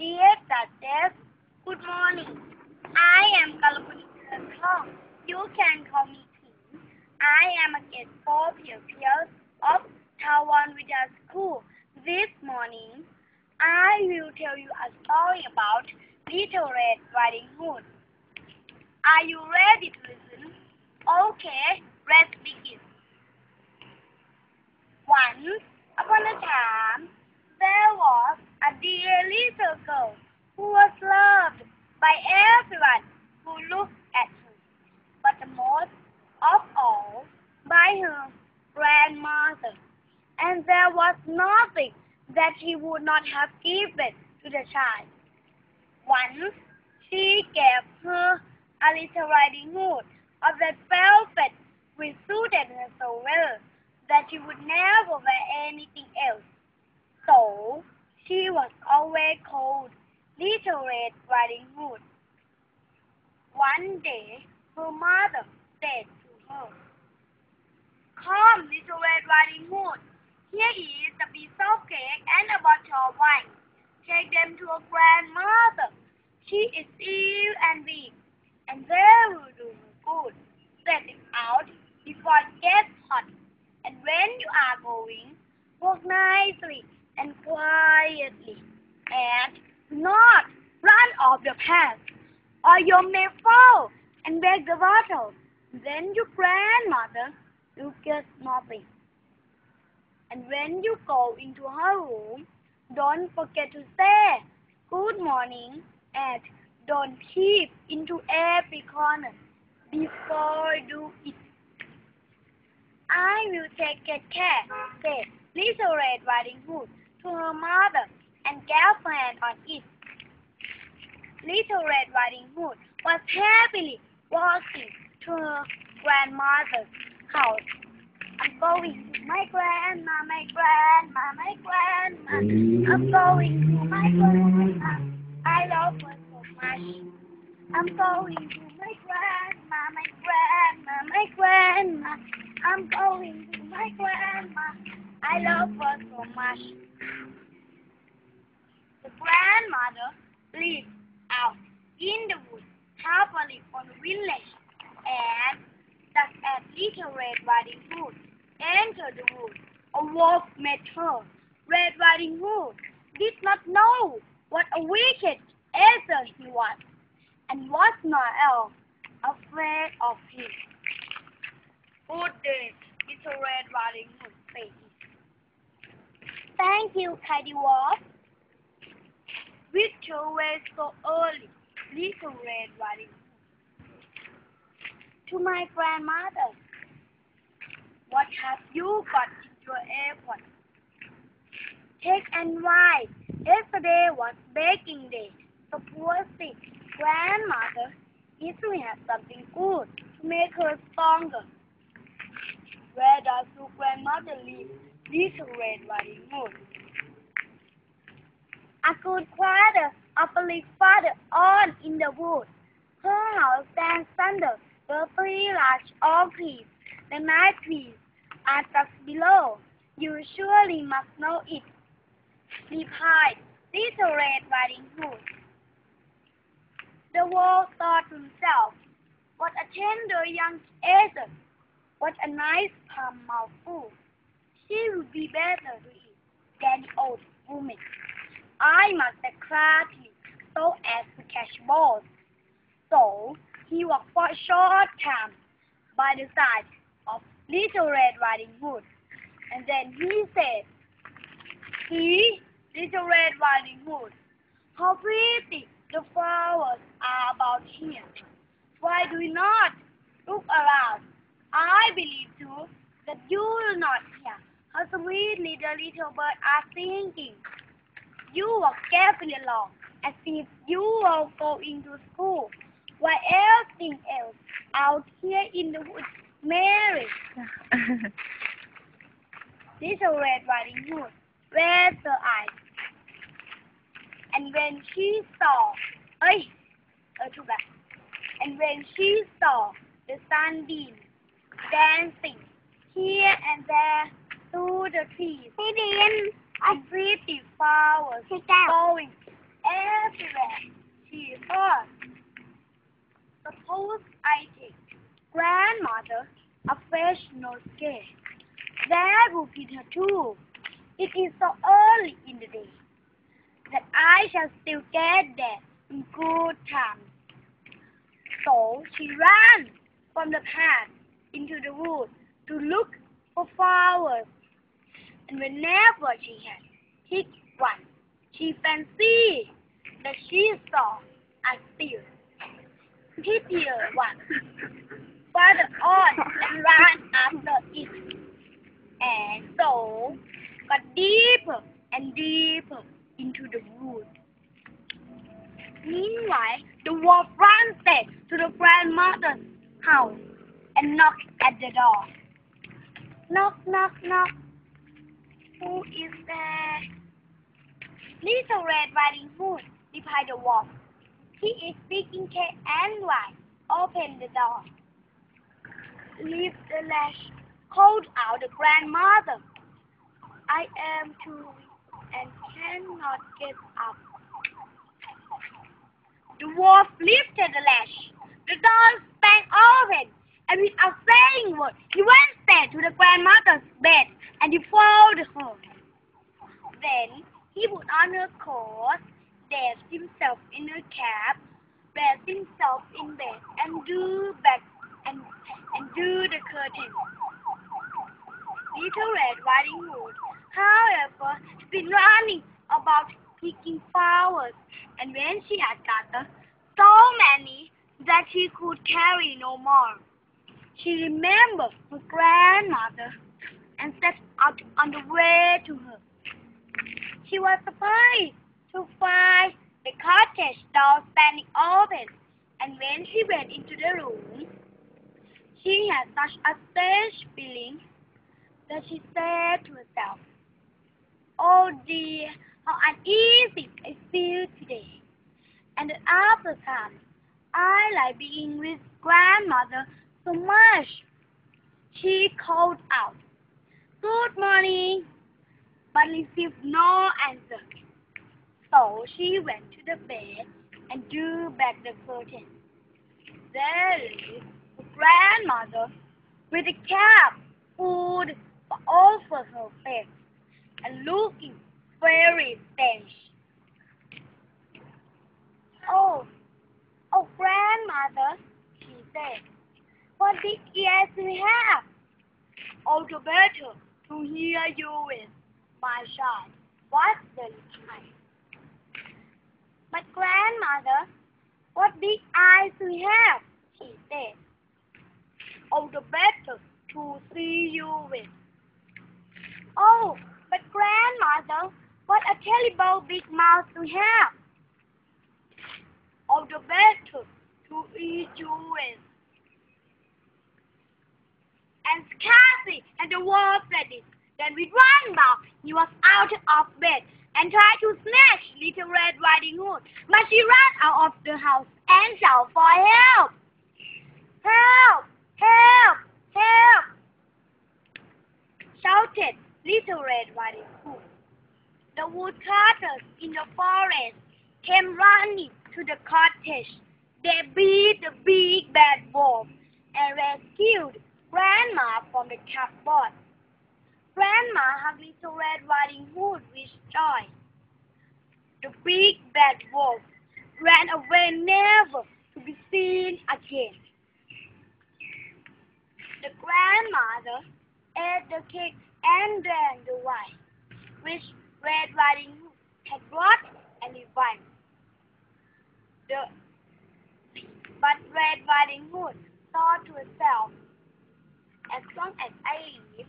Dear Judges, good morning. I am Kalapuni Kong. You can call me King. I am a guest for pupils of Taiwan Vidya School. This morning, I will tell you a story about Little Red Riding Hood. Are you ready to listen? Okay, let's begin. Once upon a time, there was a dear little girl who was loved by everyone who looked at her, but the most of all by her grandmother. And there was nothing that she would not have given to the child. Once she gave her a little riding hood of that velvet which suited her so well that she would never wear anything else. So she was always called Little Red Riding Hood. One day her mother said to her, "Come, Little Red Riding Hood, here is a piece of cake and a bottle of wine. Take them to your grandmother. She is ill and weak, and they will do her good. Set it out before it gets hot. And when you are going, walk nicely and quietly, and do not run off the path, or you may fall and break the bottle. Then your grandmother will get nothing. And when you go into her room, don't forget to say good morning and don't peep into every corner before you do it. I will take good care," said Little Red Riding Hood to her mother and gave her hand on it. Little Red Riding Hood was happily walking to her grandmother's house. "I'm going to my grandma, my grandma, my grandma. I'm going to my grandma. I love her so much. I'm going to my grandma, my grandma, my grandma. I'm going to my grandma. I love her so much." The grandmother lived out in the woods, happily on the village, and just as Little Red Riding Hood entered the wood, a wolf met her. Red Riding Hood did not know what a wicked answer he was, and was not at all afraid of him. "Good day, Little Red Riding Hood," said he. "Thank you, tidy wolf. Which away so early, Little Red Riding Hood?" "To my grandmother." "What have you got in your apron?" "Cake and wine. Yesterday was baking day. The poor sick grandmother needs to have something good to make her stronger." "Where does your grandmother live, Little Red Riding Hood?" "A good quarter of a league farther on in the wood. Her house stands under the 3 large oak trees. The night trees are just below. You surely must know it," replied Little Red Riding Hood. The wolf thought to himself, "What a tender young ether! What a nice plum mouthful! She would be better to eat than the old woman. I must be crafty so as to catch both." So he walked for a short time by the side of Little Red Riding Hood, and then he said, "See, Little Red Riding Hood, how pretty the flowers are about here. Why do you not look around? I believe too that you will not hear how sweetly the little birds are singing." You walk carefully along as if you were going to school, while everything else out here in the woods merry. Little Red Riding Hood raised her eyes, and when she saw, the sunbeams dancing here and there through the trees, and pretty flowers blowing everywhere she was. Suppose I take grandmother a fresh nosegay. That would fit her too. It is so early in the day that I shall still get there in good time. So she ran from the path into the wood to look for flowers, and whenever she had picked one, she fancied that she saw a still prettier one further on and ran after it, and so got deeper and deeper into the wood. Meanwhile, the wolf ran straight to the grandmother's house and knocked at the door. Knock, knock, knock. Who is there? Little Red Riding Hood, replied the wolf. He is speaking cat and white. Open the door. Lift the latch, called out the grandmother. I am too weak and cannot get up. The wolf lifted the latch. The door sprang open, and without saying a word, he went straight to the grandmother's bed and devoured her. Then he put on her coat, dressed himself in her cap, dressed himself in bed, and drew back and drew the curtain. Little Red Riding Hood, however, had been running about picking flowers, and when she had gathered so many that she could carry no more, she remembered her grandmother and set out on the way to her. She was surprised to find the cottage door standing open, and when she went into the room, she had such a strange feeling that she said to herself, "Oh dear, how uneasy I feel today, and at after time I like being with grandmother so much." She called out, "Good morning," but received no answer. So she went to the bed and drew back the curtain. There lay the grandmother with a cap pulled over her face and looking very strange. Oh, grandmother," she said, "what big ears you have! All the better to hear you with, my child. What's the time?" "But grandmother, what big eyes you have!" she said. "All the better to see you with." "Oh, but grandmother, what a terrible big mouth you have!" "All the better to eat you with." And scarcely had the wolf said it, then with one bound he was out of bed and tried to snatch Little Red Riding Hood, but she ran out of the house and shouted for help. "Help! Help! Help!" shouted Little Red Riding Hood. The woodcutters in the forest came running to the cottage. They beat the big bad wolf and rescued Grandma from the cupboard. Grandma hugged Little Red Riding Hood with joy. The big bad wolf ran away, never to be seen again. The grandmother ate the cake and drank the wine, which Red Riding Hood had brought and revived. But Red Riding Hood thought to herself, "As long as I live,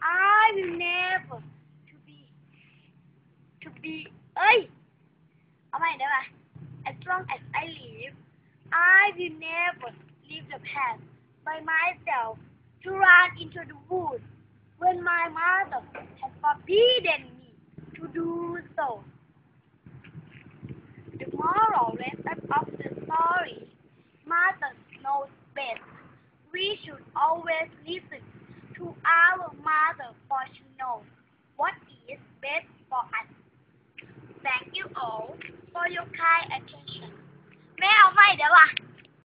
I will never As long as I live, I will never leave the path by myself to run into the wood when my mother has forbidden me to do so." The moral lesson of the story: Mother knows best. We should always listen to our mother, for she knows what is best for us. Thank you all for your Bye. Okay.